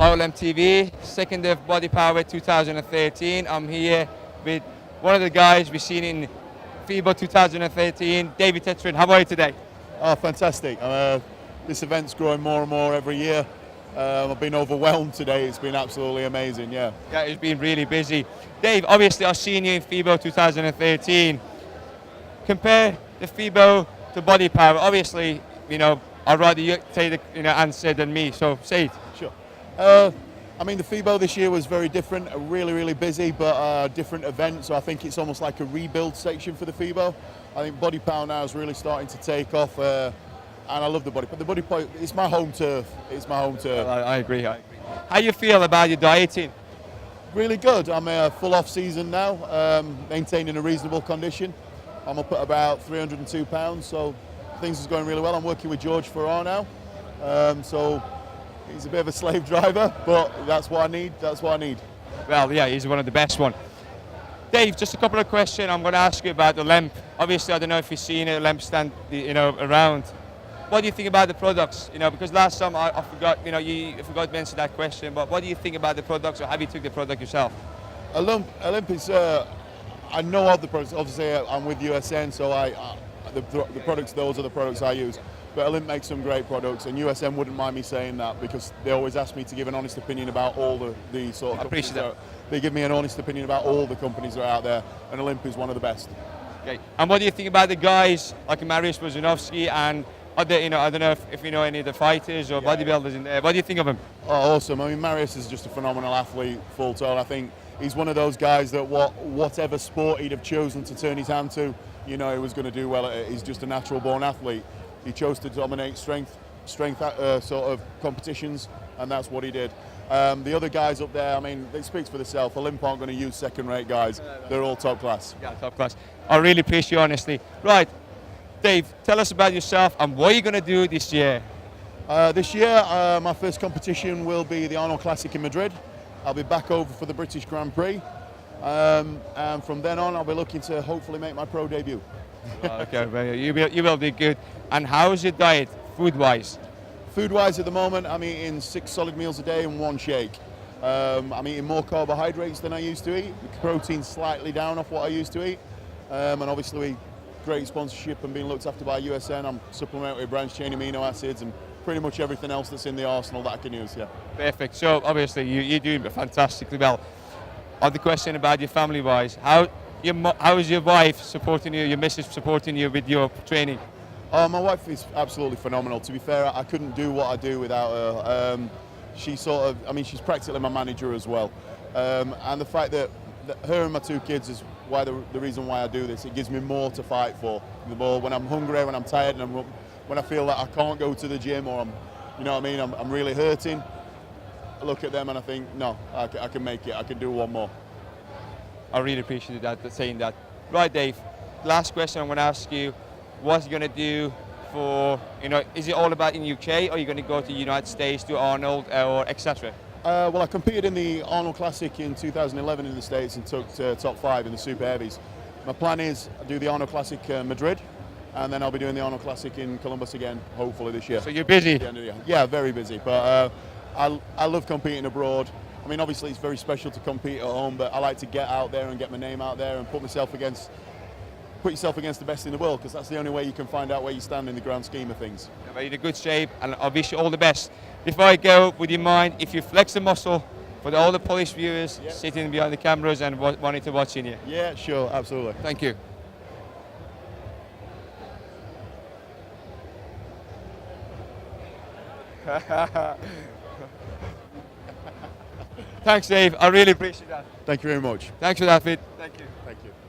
Olimp TV, second of Body Power 2013. I'm here with one of the guys we've seen in FIBO 2013, David Titterton. How are you today? Oh, fantastic. This event's growing more and more every year. I've been overwhelmed today. It's been absolutely amazing, yeah. Yeah, it's been really busy. Dave, obviously I've seen you in FIBO 2013. Compare the FIBO to Body Power. Obviously, I'd rather you take the answer than me, so say it. Sure. I mean, the FIBO this year was very different, really busy, but a different event, so I think it's almost like a rebuild section for the FIBO. I think Body Power now is really starting to take off, and I love the Body Power. The Body Power, it's my home turf. It's my home turf. I agree. How you feel about your dieting? Really good. I'm a full off season now, maintaining a reasonable condition. I'm up at about 302 pounds, so things are going really well. I'm working with George Farrar now, so he's a bit of a slave driver, but that's what I need. That's what I need. Well, yeah, he's one of the best one. Dave, just a couple of questions I'm going to ask you about Olimp. Obviously, I don't know if you've seen an Olimp stand, around. What do you think about the products? Because last time I forgot, you forgot to mention that question. But what do you think about the products, or have you took the product yourself? Olimp is. I know of the products. Obviously, I'm with USN, so the products. Those are the products I use. But Olimp makes some great products, and USN wouldn't mind me saying that because they always ask me to give an honest opinion about all the sort of. I appreciate that. They give me an honest opinion about all the companies that are out there, and Olimp is one of the best. Okay. And what do you think about the guys like Mariusz Bożanowski and other, I don't know if you know any of the fighters or bodybuilders in there. What do you think of him? Oh, awesome. I mean, Mariusz is just a phenomenal athlete, full tone. I think he's one of those guys that whatever sport he'd have chosen to turn his hand to, he was going to do well at it. He's just a natural born athlete. He chose to dominate strength sort of competitions, and that's what he did. The other guys up there, I mean, it speaks for themselves. Olimp aren't going to use second-rate guys. They're all top class. Yeah, top class. I really appreciate your honesty. Right, Dave, tell us about yourself and what are you going to do this year? This year, my first competition will be the Arnold Classic in Madrid. I'll be back over for the British Grand Prix. And from then on, I'll be looking to hopefully make my pro debut. Okay, well, you will do good. And how's your diet, food-wise? Food-wise at the moment, I'm eating 6 solid meals a day and 1 shake. I'm eating more carbohydrates than I used to eat. Protein's slightly down off what I used to eat. And obviously, great sponsorship and being looked after by USN. I'm supplemented with branched-chain amino acids and pretty much everything else that's in the arsenal that I can use, yeah. Perfect. So, obviously, you're doing fantastically well. Other question about your family-wise. How is your wife supporting you, your missus supporting you with your training? Oh, my wife is absolutely phenomenal. To be fair, I couldn't do what I do without her. She's practically my manager as well. And the fact that her and my 2 kids is the reason why I do this. It gives me more to fight for. The ball when I'm hungry, when I'm tired, and when I feel that I can't go to the gym or I'm really hurting. I look at them and I think, no, I can make it. I can do one more. I really appreciate that, saying that. Right, Dave, last question I'm going to ask you. What are you going to do for, is it all about in UK, or are you going to go to the United States, do Arnold, or etc.? Well, I competed in the Arnold Classic in 2011 in the States and took top 5 in the Super Heavies. My plan is to do the Arnold Classic Madrid, and then I'll be doing the Arnold Classic in Columbus again, hopefully this year. So you're busy? Yeah, very busy, but I love competing abroad. I mean, obviously it's very special to compete at home, but I like to get out there and get my name out there and put yourself against the best in the world, because that's the only way you can find out where you stand in the grand scheme of things. You're in a good shape, and I wish you all the best. Before I go, would you mind if you flex the muscle for all the Polish viewers sitting behind the cameras and wanting to watch you? Yeah, sure, absolutely. Thank you. Thanks, Dave. I really appreciate that. Thank you very much. Thanks for that, Fit. Thank you. Thank you.